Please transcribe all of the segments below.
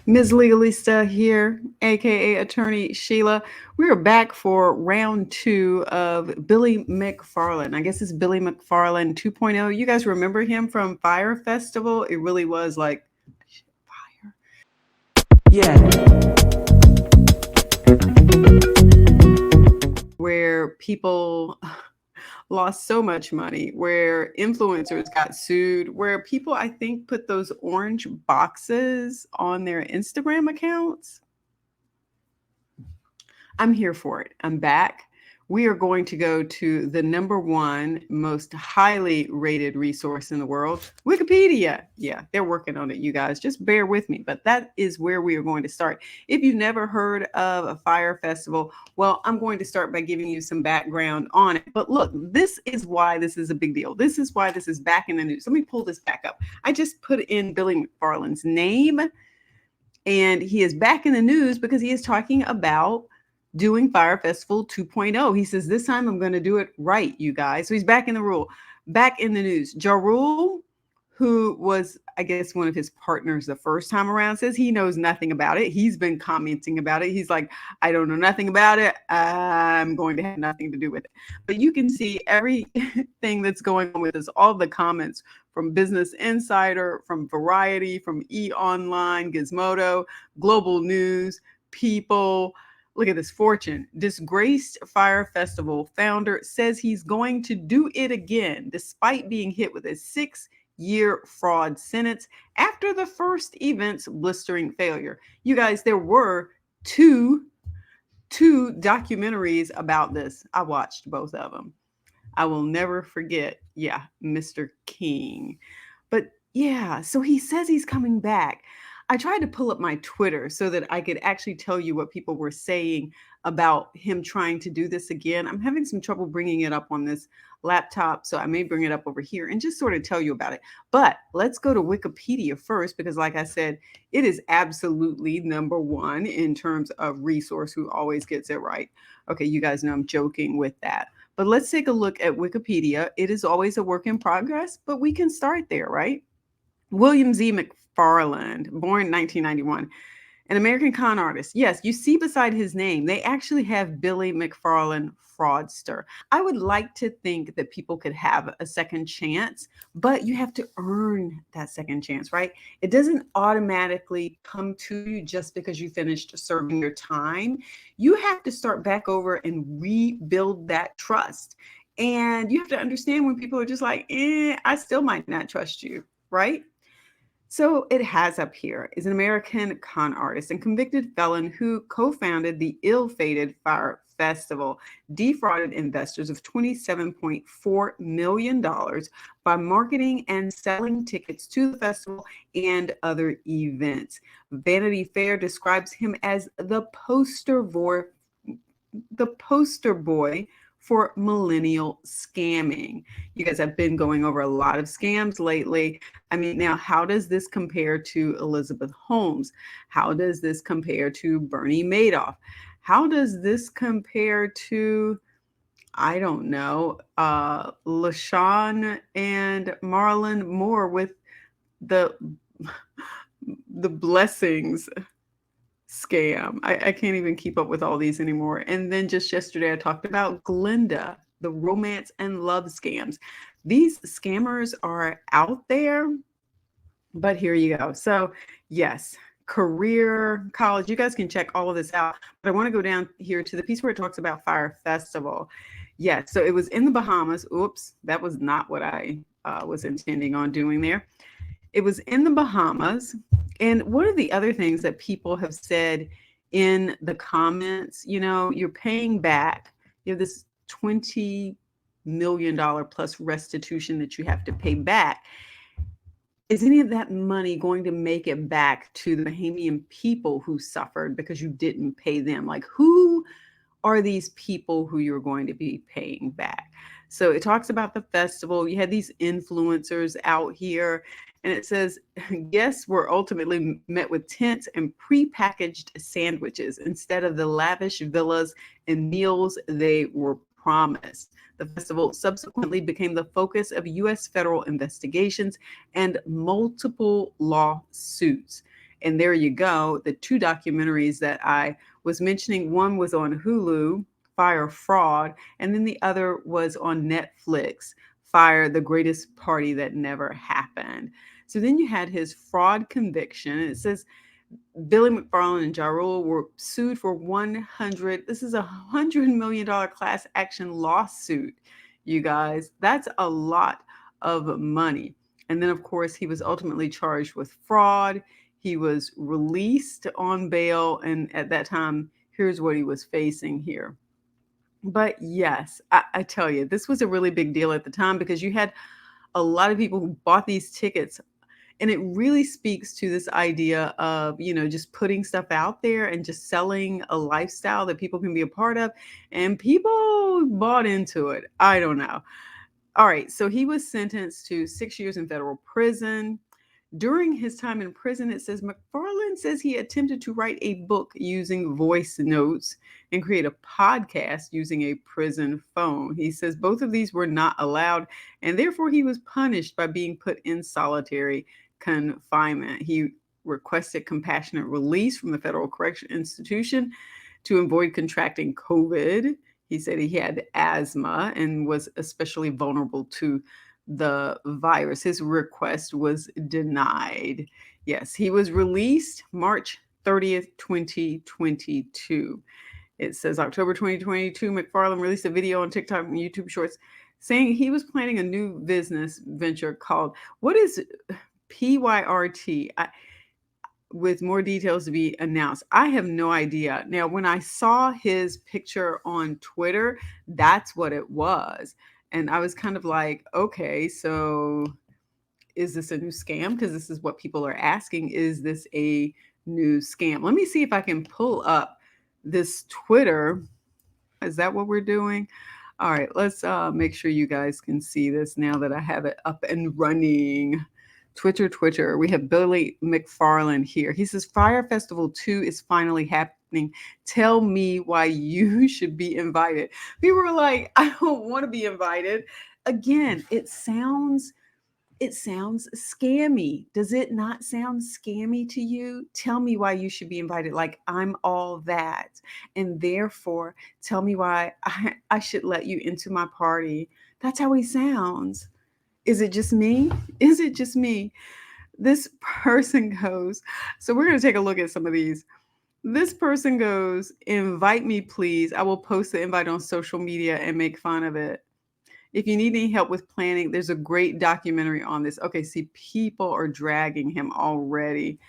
Ms Legalista here, aka Attorney Sheila. We are back for round two of Billy McFarland. I guess it's Billy McFarland 2.0. You guys remember him from Fyre Festival? It really was like fire. Yeah. Where people lost so much money, where influencers got sued, where people, I think, put those orange boxes on their Instagram accounts. I'm here for it. I'm back. We are going to go to the number one most highly rated resource in the world, Wikipedia. Yeah, they're working on it, you guys. Just bear with me. But that is where we are going to start. If you've never heard of a Fyre Festival, well, I'm going to start by giving you some background on it. But look, this is why this is a big deal. This is why this is back in the news. Let me pull this back up. I just put in Billy McFarland's name, and he is back in the news because he is talking about doing Fyre Festival 2.0. He says, this time I'm going to do it right, you guys. So he's back in the rule, back in the news. Ja Rule, who was, I guess, one of his partners the first time around, says he knows nothing about it. He's been commenting about it. He's like, I don't know nothing about it. I'm going to have nothing to do with it. But you can see everything that's going on with this, all the comments from Business Insider, from Variety, from E! Online, Gizmodo, Global News, People. Look at this. Fortune. Disgraced Fyre Festival founder says he's going to do it again despite being hit with a 6-year fraud sentence after the first event's blistering failure. You guys, there were two documentaries about this. I watched both of them. I will never forget, yeah, Mr. King. But yeah, so he says he's coming back. I tried to pull up my Twitter so that I could actually tell you what people were saying about him trying to do this again. I'm having some trouble bringing it up on this laptop, so I may bring it up over here and just sort of tell you about it. But let's go to Wikipedia first, because like I said, it is absolutely number one in terms of resource who always gets it right. Okay, you guys know I'm joking with that. But let's take a look at Wikipedia. It is always a work in progress, but we can start there, right? William Z. McFarland, born 1991, an American con artist. Yes, you see beside his name, they actually have Billy McFarland Fraudster. I would like to think that people could have a second chance, but you have to earn that second chance, right? It doesn't automatically come to you just because you finished serving your time. You have to start back over and rebuild that trust. And you have to understand when people are just like, I still might not trust you, right? So it has up here is an American con artist and convicted felon who co-founded the ill-fated Fyre Festival, defrauded investors of $27.4 million by marketing and selling tickets to the festival and other events. Vanity Fair describes him as the poster boy for millennial scamming. You guys have been going over a lot of scams lately. I mean, now, how does this compare to Elizabeth Holmes? How does this compare to Bernie Madoff? How does this compare to, I don't know, LaShawn and Marlon Moore with the the blessings scam? I can't even keep up with all these anymore. And then just yesterday, I talked about Glinda, the romance and love scams. These scammers are out there, but here you go. So, yes, career, college, you guys can check all of this out. But I want to go down here to the piece where it talks about Fyre Festival. Yes, so it was in the Bahamas. Oops, that was not what I was intending on doing there. It was in the Bahamas. And one of the other things that people have said in the comments, you're paying back, you have this $20 million plus restitution that you have to pay back. Is any of that money going to make it back to the Bahamian people who suffered because you didn't pay them? Like, who are these people who you're going to be paying back? So it talks about the festival. You had these influencers out here, and it says guests were ultimately met with tents and prepackaged sandwiches instead of the lavish villas and meals they were promised. The festival subsequently became the focus of U.S. federal investigations and multiple lawsuits. And there you go. The two documentaries that I was mentioning, one was on Hulu, Fyre Fraud, and then the other was on Netflix, Fyre, the Greatest Party That Never Happened. So then you had his fraud conviction. And it says Billy McFarland and Ja Rule were sued for this is $100 million class action lawsuit, you guys. That's a lot of money. And then, of course, he was ultimately charged with fraud. He was released on bail. And at that time, here's what he was facing here. But yes, I tell you, this was a really big deal at the time because you had a lot of people who bought these tickets. And it really speaks to this idea of, just putting stuff out there and just selling a lifestyle that people can be a part of. And people bought into it. I don't know. All right. So he was sentenced to 6 years in federal prison. During his time in prison, it says McFarland says he attempted to write a book using voice notes and create a podcast using a prison phone. He says both of these were not allowed, and therefore he was punished by being put in solitary confinement. He requested compassionate release from the Federal Correction Institution to avoid contracting COVID. He said he had asthma and was especially vulnerable to the virus. His request was denied. Yes, he was released March 30th, 2022. It says October 2022, McFarland released a video on TikTok and YouTube Shorts saying he was planning a new business venture called, what is PYRT? With more details to be announced. I have no idea. Now, when I saw his picture on Twitter, that's what it was. And I was kind of like, okay, so is this a new scam? Because this is what people are asking. Is this a new scam? Let me see if I can pull up this Twitter. Is that what we're doing? All right, let's make sure you guys can see this now that I have it up and running. Twitter. We have Billy McFarland here. He says, Fyre Festival 2 is finally happening. Tell me why you should be invited. People were like, I don't want to be invited. Again, it sounds scammy. Does it not sound scammy to you? Tell me why you should be invited. Like I'm all that. And therefore, tell me why I should let you into my party. That's how he sounds. Is it just me? Is it just me? This person goes, so we're going to take a look at some of these. This person goes, invite me, please. I will post the invite on social media and make fun of it. If you need any help with planning, there's a great documentary on this. Okay, see, people are dragging him already.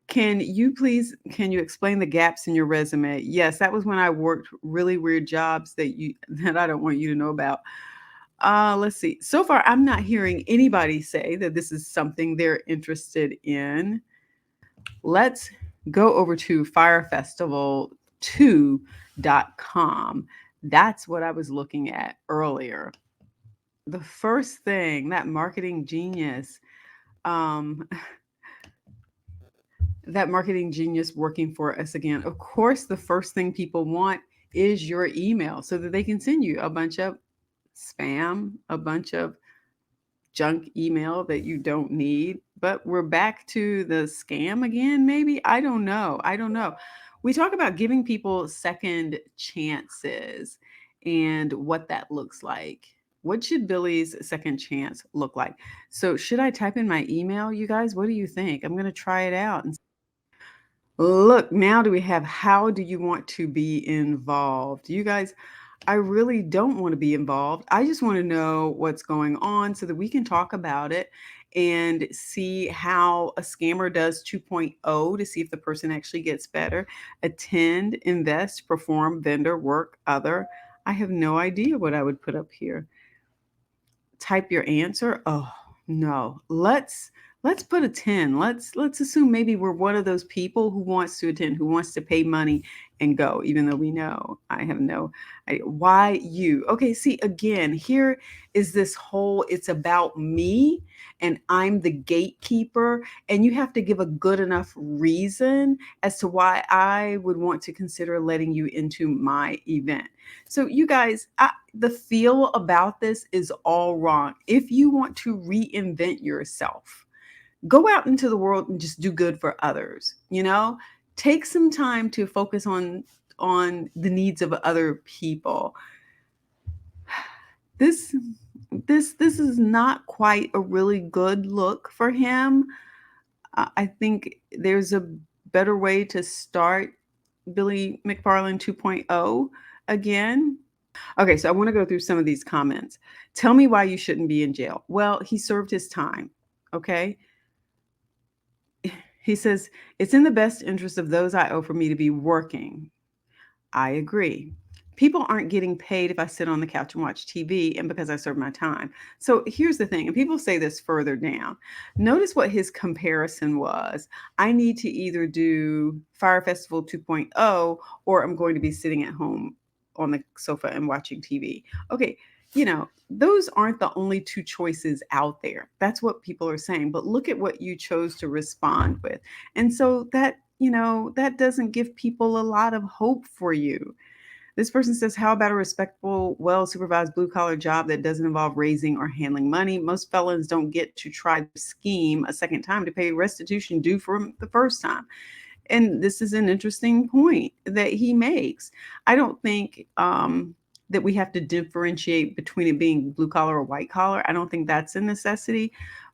Can you explain the gaps in your resume? Yes, that was when I worked really weird jobs that I don't want you to know about. Let's see. So far, I'm not hearing anybody say that this is something they're interested in. Let's go over to firefestival2.com. That's what I was looking at earlier. The first thing, that marketing genius working for us again. Of course, the first thing people want is your email so that they can send you a bunch of spam, a bunch of junk email that you don't need. But we're back to the scam again, maybe? I don't know. We talk about giving people second chances and what that looks like. What should Billy's second chance look like? So should I type in my email, you guys? What do you think? I'm going to try it out. Look, now do we have how do you want to be involved? You guys, I really don't want to be involved. I just want to know what's going on so that we can talk about it and see how a scammer does 2.0 to see if the person actually gets better. Attend, invest, perform, vendor, work, other. I have no idea what I would put up here. Type your answer. Oh, no. Let's put a 10. Let's assume maybe we're one of those people who wants to attend, who wants to pay money and go, even though we know I have no idea. Why you? Okay, see, again, here is this whole, it's about me and I'm the gatekeeper, and you have to give a good enough reason as to why I would want to consider letting you into my event. So you guys, the feel about this is all wrong. If you want to reinvent yourself, Go out into the world and just do good for others, you know? Take some time to focus on the needs of other people. This this is not quite a really good look for him. I think there's a better way to start Billy McFarland 2.0 again. Okay, so I want to go through some of these comments. Tell me why you shouldn't be in jail. Well, he served his time. Okay. He says, it's in the best interest of those I owe for me to be working. I agree. People aren't getting paid if I sit on the couch and watch TV and because I serve my time. So here's the thing, and people say this further down. Notice what his comparison was. I need to either do Fyre Festival 2.0 or I'm going to be sitting at home on the sofa and watching TV. Okay, those aren't the only two choices out there. That's what people are saying. But look at what you chose to respond with. And so that doesn't give people a lot of hope for you. This person says, how about a respectable, well-supervised blue-collar job that doesn't involve raising or handling money? Most felons don't get to try the scheme a second time to pay restitution due from the first time. And this is an interesting point that he makes. I don't think that we have to differentiate between it being blue collar or white collar. I don't think that's a necessity.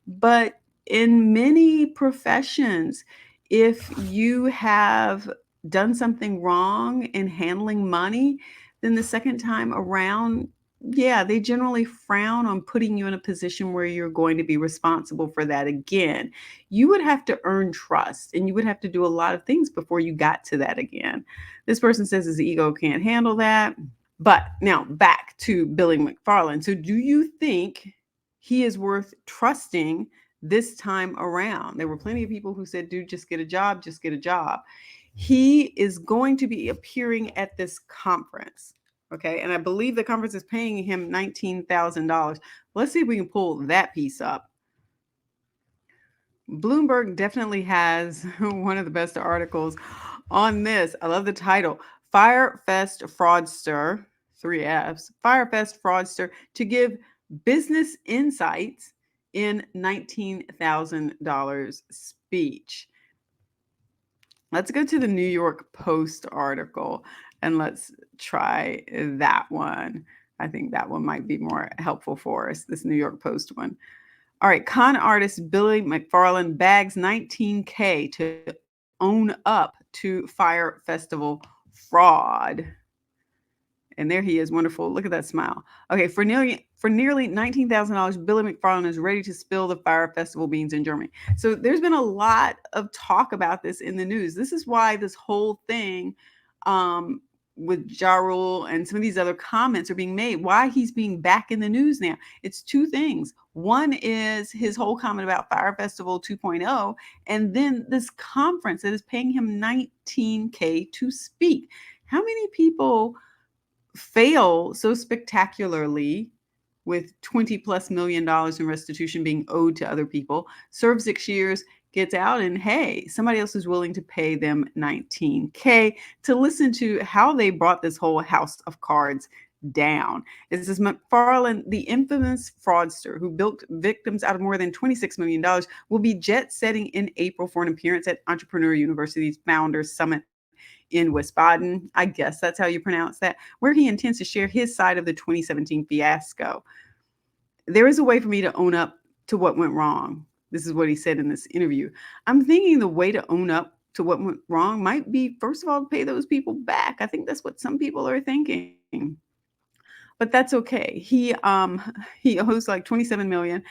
But in many professions, if you have done something wrong in handling money, then the second time around, yeah, they generally frown on putting you in a position where you're going to be responsible for that again. You would have to earn trust and you would have to do a lot of things before you got to that again. This person says his ego can't handle that. But now back to Billy McFarland. So do you think he is worth trusting this time around? There were plenty of people who said, dude, just get a job, just get a job. He is going to be appearing at this conference. Okay. And I believe the conference is paying him $19,000. Let's see if we can pull that piece up. Bloomberg definitely has one of the best articles on this. I love the title. Fyre Fest Fraudster, 3Fs, Fyre Fest Fraudster to give business insights in $19,000 speech. Let's go to the New York Post article and let's try that one. I think that one might be more helpful for us, this New York Post one. All right, con artist Billy McFarland bags $19K to own up to Fyre Festival fraud. And there he is, wonderful. Look at that smile. Okay, for nearly $19,000, Billy McFarland is ready to spill the Fyre Festival beans in Germany. So there's been a lot of talk about this in the news. This is why this whole thing with Ja Rule and some of these other comments are being made, why he's being back in the news now. It's two things. One is his whole comment about Fyre Festival 2.0, and then this conference that is paying him $19K to speak. How many people fail so spectacularly with $20+ million in restitution being owed to other people, serve 6 years, gets out, and hey, somebody else is willing to pay them $19K to listen to how they brought this whole house of cards down. It says McFarland, the infamous fraudster who bilked victims out of more than $26 million, will be jet setting in April for an appearance at Entrepreneur University's Founders Summit in Wiesbaden, I guess that's how you pronounce that, where he intends to share his side of the 2017 fiasco. There is a way for me to own up to what went wrong. This is what he said in this interview. I'm thinking the way to own up to what went wrong might be, first of all, to pay those people back. I think that's what some people are thinking. But that's okay. He owes like 27 million,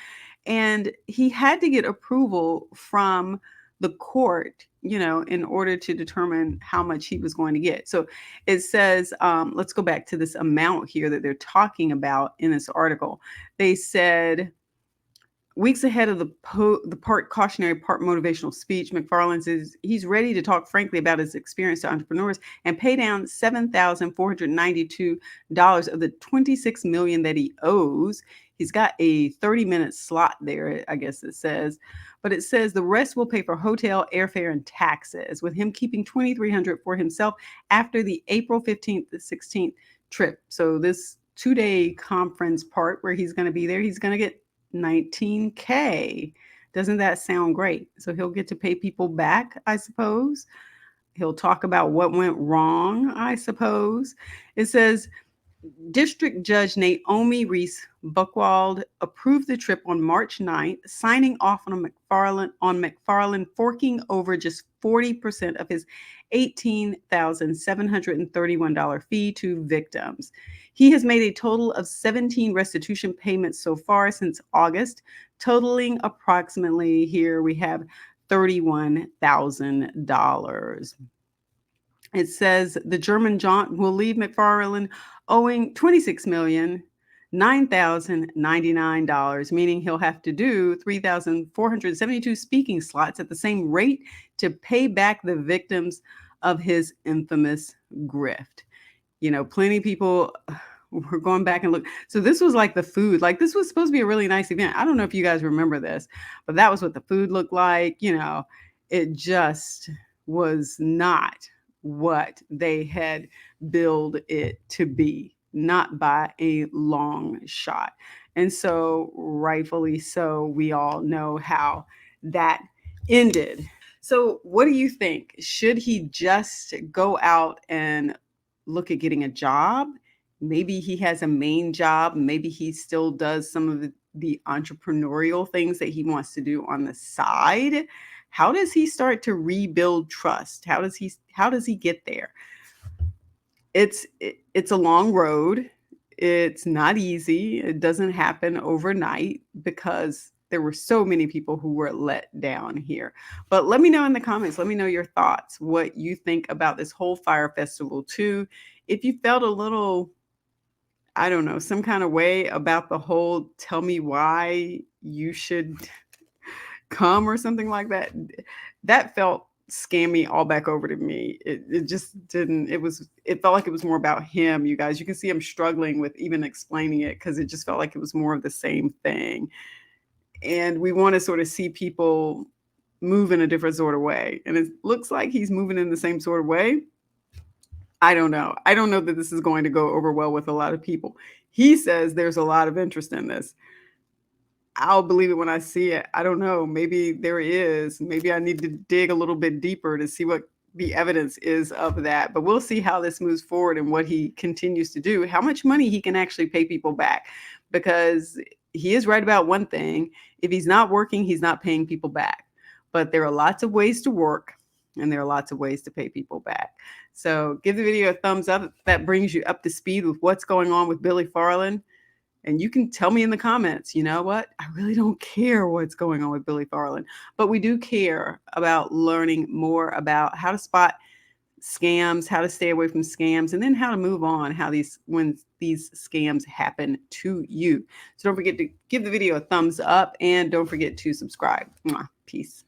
and he had to get approval from the court, in order to determine how much he was going to get. So it says, let's go back to this amount here that they're talking about in this article. They said, weeks ahead of the part cautionary, part motivational speech, McFarland says he's ready to talk frankly about his experience to entrepreneurs and pay down $7,492 of the $26 million that he owes. He's got a 30-minute slot there, I guess it says. But it says the rest will pay for hotel, airfare, and taxes, with him keeping $2,300 for himself after the April 15th to 16th trip. So this 2-day conference part where he's going to be there, he's going to get $19K. Doesn't that sound great? So he'll get to pay people back, I suppose. He'll talk about what went wrong, I suppose. It says, District Judge Naomi Reese Buchwald approved the trip on March 9th, signing off on McFarland forking over just 40% of his $18,731 fee to victims. He has made a total of 17 restitution payments so far since August, totaling approximately, here we have $31,000. It says the German jaunt will leave McFarland owing $26,009,099, meaning he'll have to do 3,472 speaking slots at the same rate to pay back the victims of his infamous grift. You know, plenty of people were going back and look. So this was like the food. Like, this was supposed to be a really nice event. I don't know if you guys remember this, but that was what the food looked like. You know, it just was not what they had billed it to be, not by a long shot. And so, rightfully so, we all know how that ended. So, what do you think? Should he just go out and look at getting a job? Maybe he has a main job. Maybe he still does some of the entrepreneurial things that he wants to do on the side. How does he start to rebuild trust? How does he get there? It's a long road. It's not easy. It doesn't happen overnight because there were so many people who were let down here. But let me know in the comments. Let me know your thoughts, what you think about this whole Fyre Festival too. If you felt a little, I don't know, some kind of way about the whole tell me why you should come or something like that, that felt scammy all back over to me. It just didn't. It felt like it was more about him, you guys. You can see I'm struggling with even explaining it because it just felt like it was more of the same thing. And we want to sort of see people move in a different sort of way. And it looks like he's moving in the same sort of way. I don't know. I don't know that this is going to go over well with a lot of people. He says there's a lot of interest in this. I'll believe it when I see it. I don't know. Maybe there is. Maybe I need to dig a little bit deeper to see what the evidence is of that. But we'll see how this moves forward and what he continues to do, how much money he can actually pay people back. Because he is right about one thing. If he's not working, he's not paying people back. But there are lots of ways to work, and there are lots of ways to pay people back. So give the video a thumbs up if that brings you up to speed with what's going on with Billy Farland. And you can tell me in the comments, you know what? I really don't care what's going on with Billy Farland, but we do care about learning more about how to spot scams, how to stay away from scams, and then how to move on, when these scams happen to you. So don't forget to give the video a thumbs up and don't forget to subscribe. Peace.